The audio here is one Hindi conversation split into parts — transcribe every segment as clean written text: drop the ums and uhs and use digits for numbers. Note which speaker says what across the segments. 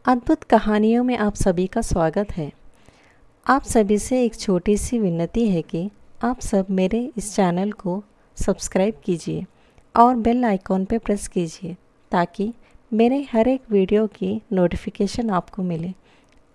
Speaker 1: अद्भुत कहानियों में आप सभी का स्वागत है। आप सभी से एक छोटी सी विनती है कि आप सब मेरे इस चैनल को सब्सक्राइब कीजिए और बेल आइकॉन पर प्रेस कीजिए ताकि मेरे हर एक वीडियो की नोटिफिकेशन आपको मिले।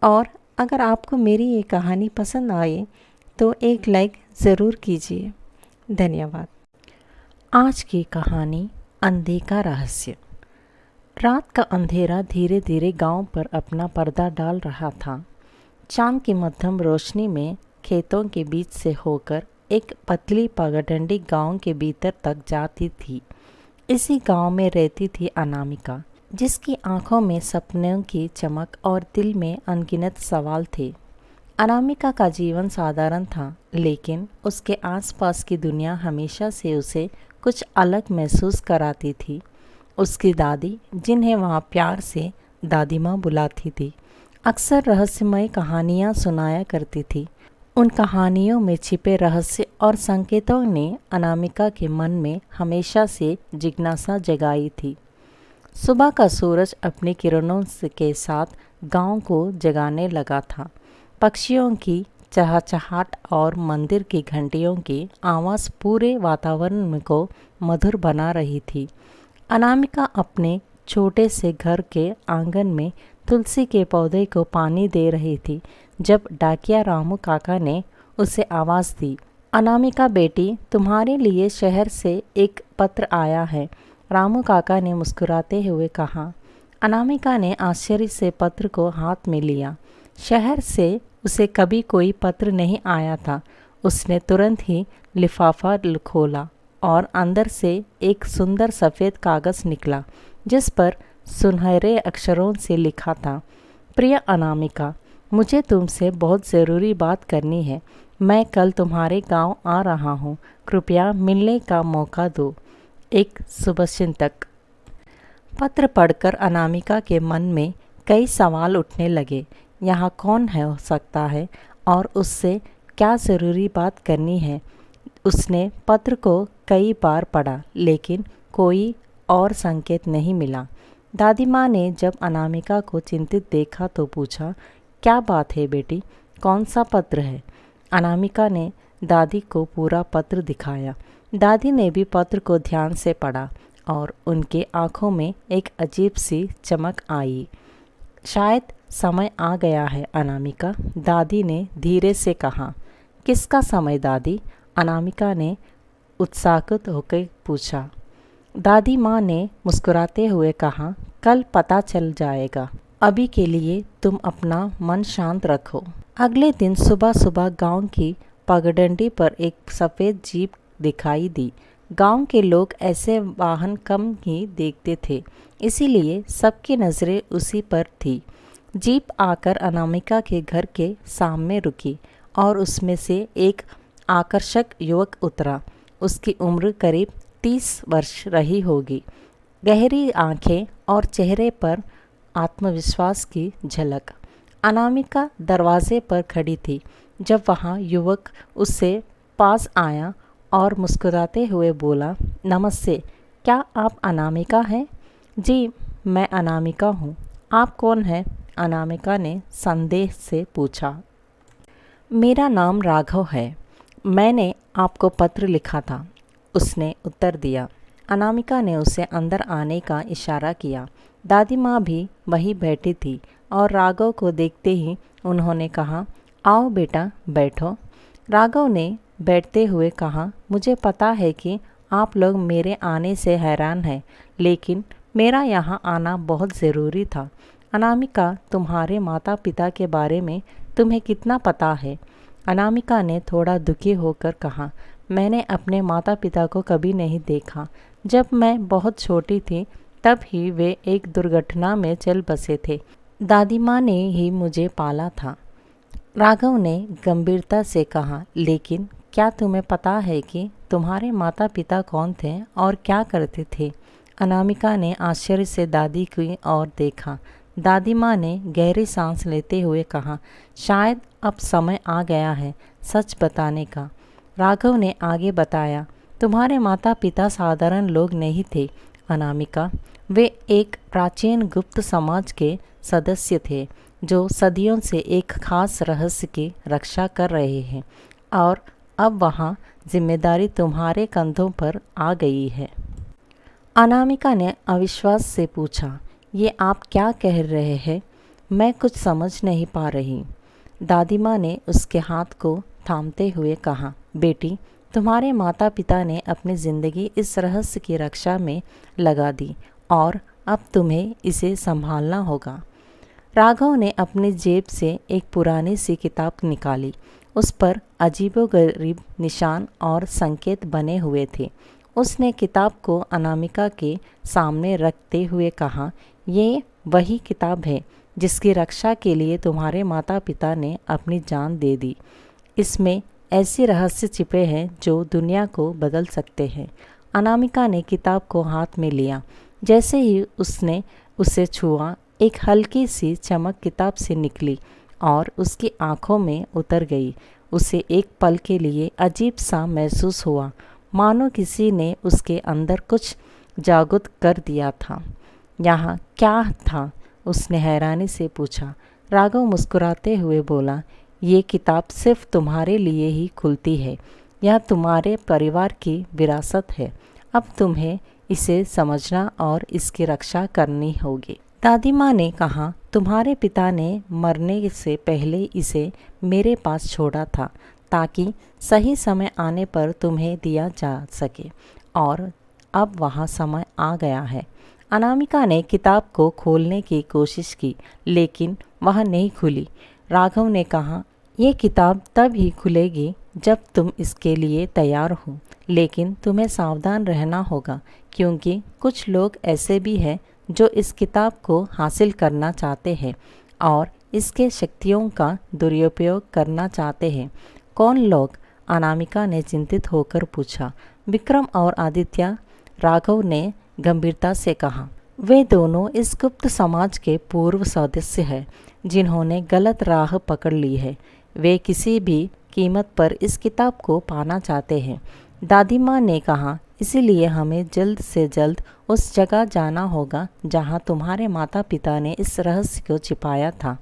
Speaker 1: और अगर आपको मेरी ये कहानी पसंद आए तो एक लाइक ज़रूर कीजिए। धन्यवाद। आज की कहानी अंधे का रहस्य। रात का अंधेरा धीरे धीरे गांव पर अपना पर्दा डाल रहा था। चांद की मध्यम रोशनी में खेतों के बीच से होकर एक पतली पगडंडी गांव के भीतर तक जाती थी। इसी गांव में रहती थी अनामिका, जिसकी आंखों में सपनों की चमक और दिल में अनगिनत सवाल थे। अनामिका का जीवन साधारण था, लेकिन उसके आसपास की दुनिया हमेशा से उसे कुछ अलग महसूस कराती थी। उसकी दादी, जिन्हें वहाँ प्यार से दादी माँ बुलाती थी, अक्सर रहस्यमय कहानियाँ सुनाया करती थी। उन कहानियों में छिपे रहस्य और संकेतों ने अनामिका के मन में हमेशा से जिज्ञासा जगाई थी। सुबह का सूरज अपनी किरणों के साथ गांव को जगाने लगा था। पक्षियों की चहचहाट और मंदिर की घंटियों की आवाज़ पूरे वातावरण को मधुर बना रही थी। अनामिका अपने छोटे से घर के आंगन में तुलसी के पौधे को पानी दे रही थी जब डाकिया रामू काका ने उसे आवाज़ दी। अनामिका बेटी, तुम्हारे लिए शहर से एक पत्र आया है, रामू काका ने मुस्कुराते हुए कहा। अनामिका ने आश्चर्य से पत्र को हाथ में लिया। शहर से उसे कभी कोई पत्र नहीं आया था। उसने तुरंत ही लिफाफा खोला और अंदर से एक सुंदर सफ़ेद कागज़ निकला, जिस पर सुनहरे अक्षरों से लिखा था, प्रिय अनामिका, मुझे तुमसे बहुत ज़रूरी बात करनी है। मैं कल तुम्हारे गांव आ रहा हूं। कृपया मिलने का मौका दो। एक शुभचिंतक। पत्र पढ़कर अनामिका के मन में कई सवाल उठने लगे। यहाँ कौन हो सकता है और उससे क्या ज़रूरी बात करनी है। उसने पत्र को कई बार पढ़ा, लेकिन कोई और संकेत नहीं मिला। दादी माँ ने जब अनामिका को चिंतित देखा तो पूछा, क्या बात है बेटी, कौन सा पत्र है। अनामिका ने दादी को पूरा पत्र दिखाया। दादी ने भी पत्र को ध्यान से पढ़ा और उनके आँखों में एक अजीब सी चमक आई। शायद समय आ गया है अनामिका, दादी ने धीरे से कहा। किसका समय दादी, अनामिका ने उत्साहित होकर पूछा। दादी माँ ने मुस्कुराते हुए कहा, कल पता चल जाएगा, अभी के लिए तुम अपना मन शांत रखो। अगले दिन सुबह सुबह गांव की पगडंडी पर एक सफ़ेद जीप दिखाई दी। गांव के लोग ऐसे वाहन कम ही देखते थे, इसीलिए सबकी नज़रें उसी पर थी। जीप आकर अनामिका के घर के सामने रुकी और उसमें से एक आकर्षक युवक उतरा। उसकी उम्र करीब 30 वर्ष रही होगी। गहरी आंखें और चेहरे पर आत्मविश्वास की झलक। अनामिका दरवाजे पर खड़ी थी जब वहाँ युवक उससे पास आया और मुस्कुराते हुए बोला, नमस्ते, क्या आप अनामिका हैं। जी, मैं अनामिका हूँ। आप कौन हैं, अनामिका ने संदेह से पूछा। मेरा नाम राघव है, मैंने आपको पत्र लिखा था, उसने उत्तर दिया। अनामिका ने उसे अंदर आने का इशारा किया। दादी माँ भी वहीं बैठी थी और राघव को देखते ही उन्होंने कहा, आओ बेटा बैठो। राघव ने बैठते हुए कहा, मुझे पता है कि आप लोग मेरे आने से हैरान हैं, लेकिन मेरा यहाँ आना बहुत ज़रूरी था। अनामिका, तुम्हारे माता पिता के बारे में तुम्हें कितना पता है। अनामिका ने थोड़ा दुखी होकर कहा, मैंने अपने माता पिता को कभी नहीं देखा। जब मैं बहुत छोटी थी तब ही वे एक दुर्घटना में चल बसे थे। दादी माँ ने ही मुझे पाला था। राघव ने गंभीरता से कहा, लेकिन क्या तुम्हें पता है कि तुम्हारे माता पिता कौन थे और क्या करते थे। अनामिका ने आश्चर्य से दादी की ओर देखा। दादी माँ ने गहरी सांस लेते हुए कहा, शायद अब समय आ गया है सच बताने का। राघव ने आगे बताया, तुम्हारे माता पिता साधारण लोग नहीं थे अनामिका, वे एक प्राचीन गुप्त समाज के सदस्य थे जो सदियों से एक खास रहस्य की रक्षा कर रहे हैं और अब वहाँ जिम्मेदारी तुम्हारे कंधों पर आ गई है। अनामिका ने अविश्वास से पूछा, ये आप क्या कह रहे हैं? मैं कुछ समझ नहीं पा रही। दादी माँ ने उसके हाथ को थामते हुए कहा, बेटी, तुम्हारे माता पिता ने अपनी ज़िंदगी इस रहस्य की रक्षा में लगा दी और अब तुम्हें इसे संभालना होगा। राघव ने अपनी जेब से एक पुरानी सी किताब निकाली। उस पर अजीबोगरीब निशान और संकेत बने हुए थे। उसने किताब को अनामिका के सामने रखते हुए कहा, ये वही किताब है जिसकी रक्षा के लिए तुम्हारे माता पिता ने अपनी जान दे दी। इसमें ऐसे रहस्य छिपे हैं जो दुनिया को बदल सकते हैं। अनामिका ने किताब को हाथ में लिया। जैसे ही उसने उसे छुआ, एक हल्की सी चमक किताब से निकली और उसकी आंखों में उतर गई। उसे एक पल के लिए अजीब सा महसूस हुआ, मानो किसी ने उसके अंदर कुछ जागृत कर दिया था। यहाँ क्या था? उसने हैरानी से पूछा। राघव मुस्कुराते हुए बोला, ये किताब सिर्फ तुम्हारे लिए ही खुलती है। यह तुम्हारे परिवार की विरासत है। अब तुम्हें इसे समझना और इसकी रक्षा करनी होगी। दादी माँ ने कहा, तुम्हारे पिता ने मरने से पहले इसे मेरे पास छोड़ा था ताकि सही समय आने पर तुम्हें दिया जा सके, और अब वहाँ समय आ गया है। अनामिका ने किताब को खोलने की कोशिश की, लेकिन वह नहीं खुली। राघव ने कहा, ये किताब तब ही खुलेगी जब तुम इसके लिए तैयार हो, लेकिन तुम्हें सावधान रहना होगा क्योंकि कुछ लोग ऐसे भी हैं जो इस किताब को हासिल करना चाहते हैं और इसके शक्तियों का दुरुपयोग करना चाहते हैं। कौन लोग? अनामिका ने चिंतित होकर पूछा। विक्रम और आदित्य, राघव ने गंभीरता से कहा। वे दोनों इस गुप्त समाज के पूर्व सदस्य हैं जिन्होंने गलत राह पकड़ ली है। वे किसी भी कीमत पर इस किताब को पाना चाहते हैं। दादी माँ ने कहा, इसीलिए हमें जल्द से जल्द उस जगह जाना होगा जहाँ तुम्हारे माता पिता ने इस रहस्य को छिपाया था।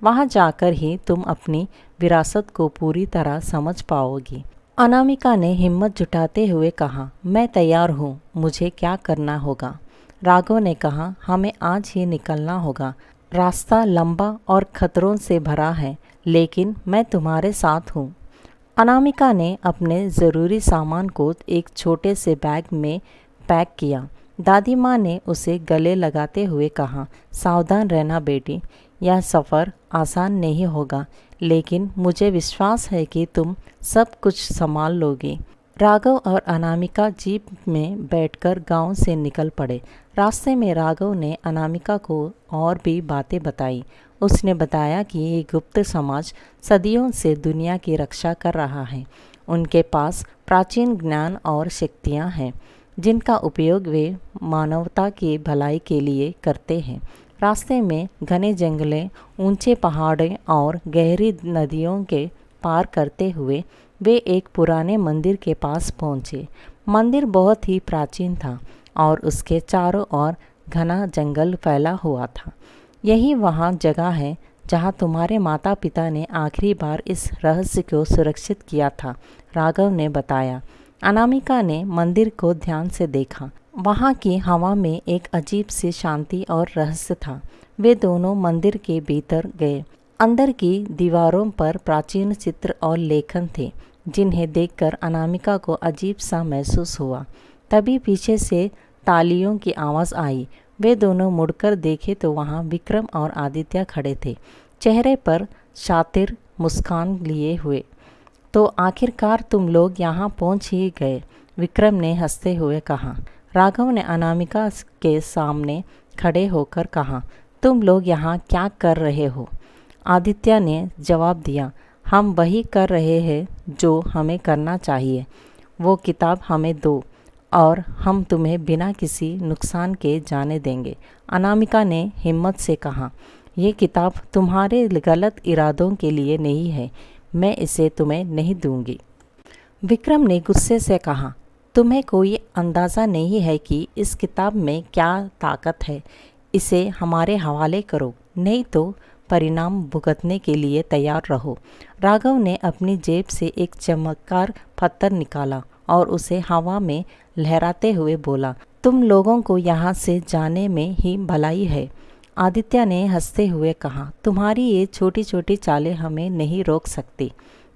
Speaker 1: वहाँ जाकर ही तुम अपनी विरासत को पूरी तरह समझ पाओगी। अनामिका ने हिम्मत जुटाते हुए कहा, मैं तैयार हूँ, मुझे क्या करना होगा? राघव ने कहा, हमें आज ही निकलना होगा। रास्ता लंबा और खतरों से भरा है, लेकिन मैं तुम्हारे साथ हूँ। अनामिका ने अपने ज़रूरी सामान को एक छोटे से बैग में पैक किया। दादी माँ ने उसे गले लगाते हुए कहा, सावधान रहना बेटी, यह सफ़र आसान नहीं होगा, लेकिन मुझे विश्वास है कि तुम सब कुछ संभाल लोगी। राघव और अनामिका जीप में बैठकर गांव से निकल पड़े। रास्ते में राघव ने अनामिका को और भी बातें बताई। उसने बताया कि ये गुप्त समाज सदियों से दुनिया की रक्षा कर रहा है। उनके पास प्राचीन ज्ञान और शक्तियाँ हैं जिनका उपयोग वे मानवता की भलाई के लिए करते हैं। रास्ते में घने जंगलें, ऊंचे पहाड़ें और गहरी नदियों के पार करते हुए वे एक पुराने मंदिर के पास पहुँचे। मंदिर बहुत ही प्राचीन था और उसके चारों ओर घना जंगल फैला हुआ था। यही वहाँ जगह है जहाँ तुम्हारे माता पिता ने आखिरी बार इस रहस्य को सुरक्षित किया था, राघव ने बताया। अनामिका ने मंदिर को ध्यान से देखा। वहाँ की हवा में एक अजीब सी शांति और रहस्य था। वे दोनों मंदिर के भीतर गए। अंदर की दीवारों पर प्राचीन चित्र और लेखन थे जिन्हें देखकर अनामिका को अजीब सा महसूस हुआ। तभी पीछे से तालियों की आवाज़ आई। वे दोनों मुड़कर देखे तो वहाँ विक्रम और आदित्य खड़े थे, चेहरे पर शातिर मुस्कान लिए हुए। तो आखिरकार तुम लोग यहाँ पहुँच ही गए, विक्रम ने हंसते हुए कहा। राघव ने अनामिका के सामने खड़े होकर कहा, तुम लोग यहाँ क्या कर रहे हो? आदित्य ने जवाब दिया, हम वही कर रहे हैं जो हमें करना चाहिए। वो किताब हमें दो और हम तुम्हें बिना किसी नुकसान के जाने देंगे। अनामिका ने हिम्मत से कहा, ये किताब तुम्हारे गलत इरादों के लिए नहीं है, मैं इसे तुम्हें नहीं दूंगी। विक्रम ने गुस्से से कहा, तुम्हें कोई अंदाज़ा नहीं है कि इस किताब में क्या ताकत है। इसे हमारे हवाले करो, नहीं तो परिणाम भुगतने के लिए तैयार रहो। राघव ने अपनी जेब से एक चमकदार पत्थर निकाला और उसे हवा में लहराते हुए बोला, तुम लोगों को यहाँ से जाने में ही भलाई है। आदित्य ने हंसते हुए कहा, तुम्हारी ये छोटी छोटी चालें हमें नहीं रोक सकती।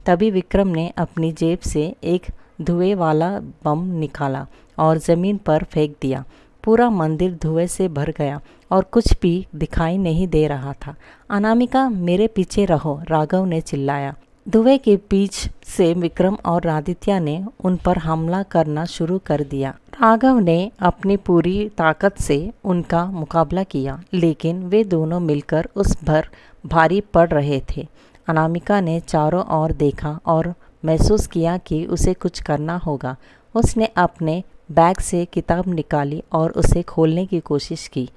Speaker 1: तभी विक्रम ने अपनी जेब से एक धुएं वाला बम निकाला और ज़मीन पर फेंक दिया। पूरा मंदिर धुएं से भर गया और कुछ भी दिखाई नहीं दे रहा था। अनामिका, मेरे पीछे रहो, राघव ने चिल्लाया। धुएं के बीच से विक्रम और आदित्य ने उन पर हमला करना शुरू कर दिया। राघव ने अपनी पूरी ताकत से उनका मुकाबला किया, लेकिन वे दोनों मिलकर उस पर भारी पड़ रहे थे। अनामिका ने चारों ओर देखा और महसूस किया कि उसे कुछ करना होगा। उसने अपने बैग से किताब निकाली और उसे खोलने की कोशिश की।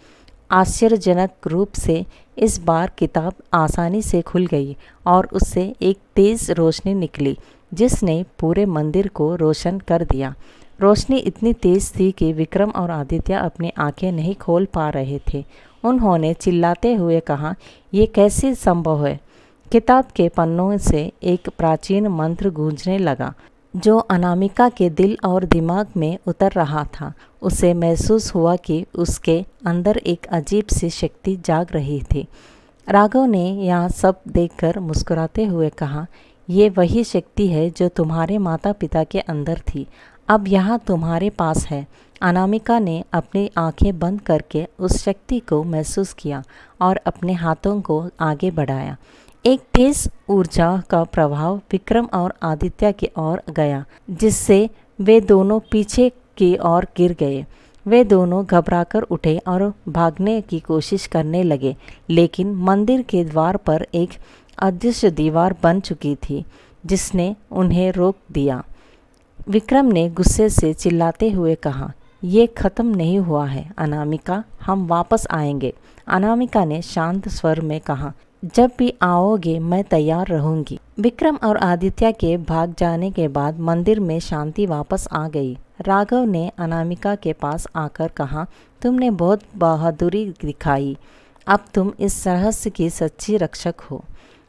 Speaker 1: आश्चर्यजनक रूप से इस बार किताब आसानी से खुल गई और उससे एक तेज़ रोशनी निकली जिसने पूरे मंदिर को रोशन कर दिया। रोशनी इतनी तेज़ थी कि विक्रम और आदित्य अपनी आंखें नहीं खोल पा रहे थे। उन्होंने चिल्लाते हुए कहा, ये कैसे संभव है? किताब के पन्नों से एक प्राचीन मंत्र गूंजने लगा जो अनामिका के दिल और दिमाग में उतर रहा था। उसे महसूस हुआ कि उसके अंदर एक अजीब सी शक्ति जाग रही थी। राघव ने यह सब देखकर मुस्कुराते हुए कहा, ये वही शक्ति है जो तुम्हारे माता पिता के अंदर थी, अब यहाँ तुम्हारे पास है। अनामिका ने अपनी आंखें बंद करके उस शक्ति को महसूस किया और अपने हाथों को आगे बढ़ाया। एक तेज ऊर्जा का प्रभाव विक्रम और आदित्य की ओर गया, जिससे वे दोनों पीछे की ओर गिर गए। वे दोनों घबराकर उठे और भागने की कोशिश करने लगे, लेकिन मंदिर के द्वार पर एक अदृश्य दीवार बन चुकी थी जिसने उन्हें रोक दिया। विक्रम ने गुस्से से चिल्लाते हुए कहा, ये खत्म नहीं हुआ है अनामिका, हम वापस आएंगे। अनामिका ने शांत स्वर में कहा, जब भी आओगे मैं तैयार रहूंगी। विक्रम और आदित्य के भाग जाने के बाद मंदिर में शांति वापस आ गई। राघव ने अनामिका के पास आकर कहा, तुमने बहुत बहादुरी दिखाई, अब तुम इस रहस्य की सच्ची रक्षक हो।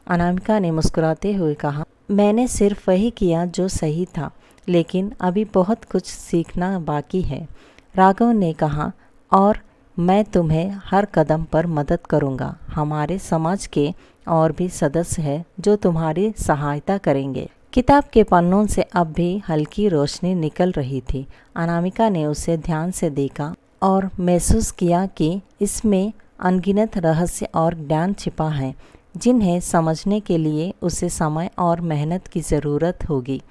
Speaker 1: अनामिका ने मुस्कुराते हुए कहा, मैंने सिर्फ वही किया जो सही था, लेकिन अभी बहुत कुछ सीखना बाकी है। राघव ने कहा, और मैं तुम्हें हर कदम पर मदद करूंगा। हमारे समाज के और भी सदस्य हैं जो तुम्हारी सहायता करेंगे। किताब के पन्नों से अब भी हल्की रोशनी निकल रही थी। अनामिका ने उसे ध्यान से देखा और महसूस किया कि इसमें अनगिनत रहस्य और ज्ञान छिपा है, जिन्हें समझने के लिए उसे समय और मेहनत की ज़रूरत होगी।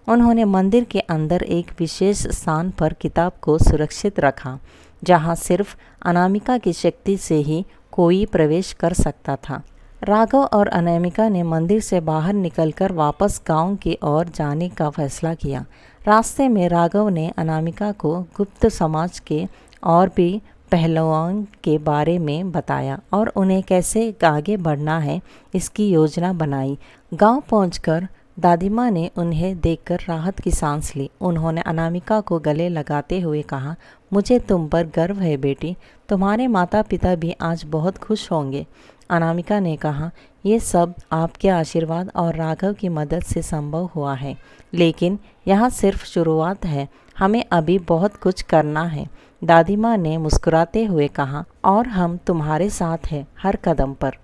Speaker 1: उन्होंने मंदिर के अंदर एक विशेष स्थान पर किताब को सुरक्षित रखा, जहाँ सिर्फ अनामिका की शक्ति से ही कोई प्रवेश कर सकता था। राघव और अनामिका ने मंदिर से बाहर निकलकर वापस गांव की ओर जाने का फैसला किया। रास्ते में राघव ने अनामिका को गुप्त समाज के और भी पहलुओं के बारे में बताया और उन्हें कैसे आगे बढ़ना है इसकी योजना बनाई। गांव पहुंचकर दादी माँ ने उन्हें देखकर राहत की सांस ली। उन्होंने अनामिका को गले लगाते हुए कहा, मुझे तुम पर गर्व है बेटी, तुम्हारे माता पिता भी आज बहुत खुश होंगे। अनामिका ने कहा, ये सब आपके आशीर्वाद और राघव की मदद से संभव हुआ है, लेकिन यह सिर्फ शुरुआत है, हमें अभी बहुत कुछ करना है। दादी माँ ने मुस्कुराते हुए कहा, और हम तुम्हारे साथ हैं हर कदम पर।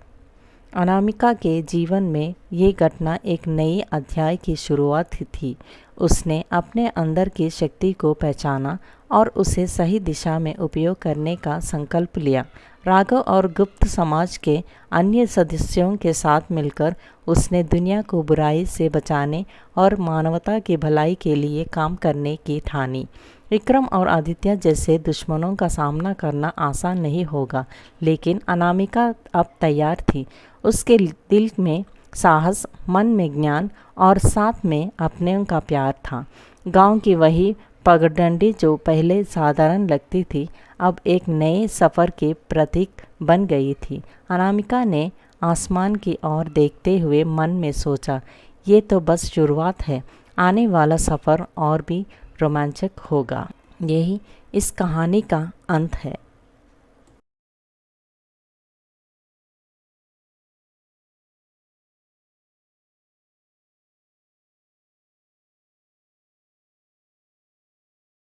Speaker 1: अनामिका के जीवन में ये घटना एक नई अध्याय की शुरुआत थी। उसने अपने अंदर की शक्ति को पहचाना और उसे सही दिशा में उपयोग करने का संकल्प लिया। राघव और गुप्त समाज के अन्य सदस्यों के साथ मिलकर उसने दुनिया को बुराई से बचाने और मानवता की भलाई के लिए काम करने की ठानी। विक्रम और आदित्य जैसे दुश्मनों का सामना करना आसान नहीं होगा, लेकिन अनामिका अब तैयार थी। उसके दिल में साहस, मन में ज्ञान और साथ में अपने का प्यार था। गांव की वही पगडंडी जो पहले साधारण लगती थी, अब एक नए सफ़र के प्रतीक बन गई थी। अनामिका ने आसमान की ओर देखते हुए मन में सोचा, ये तो बस शुरुआत है, आने वाला सफ़र और भी रोमांचक होगा। यही इस कहानी का अंत है।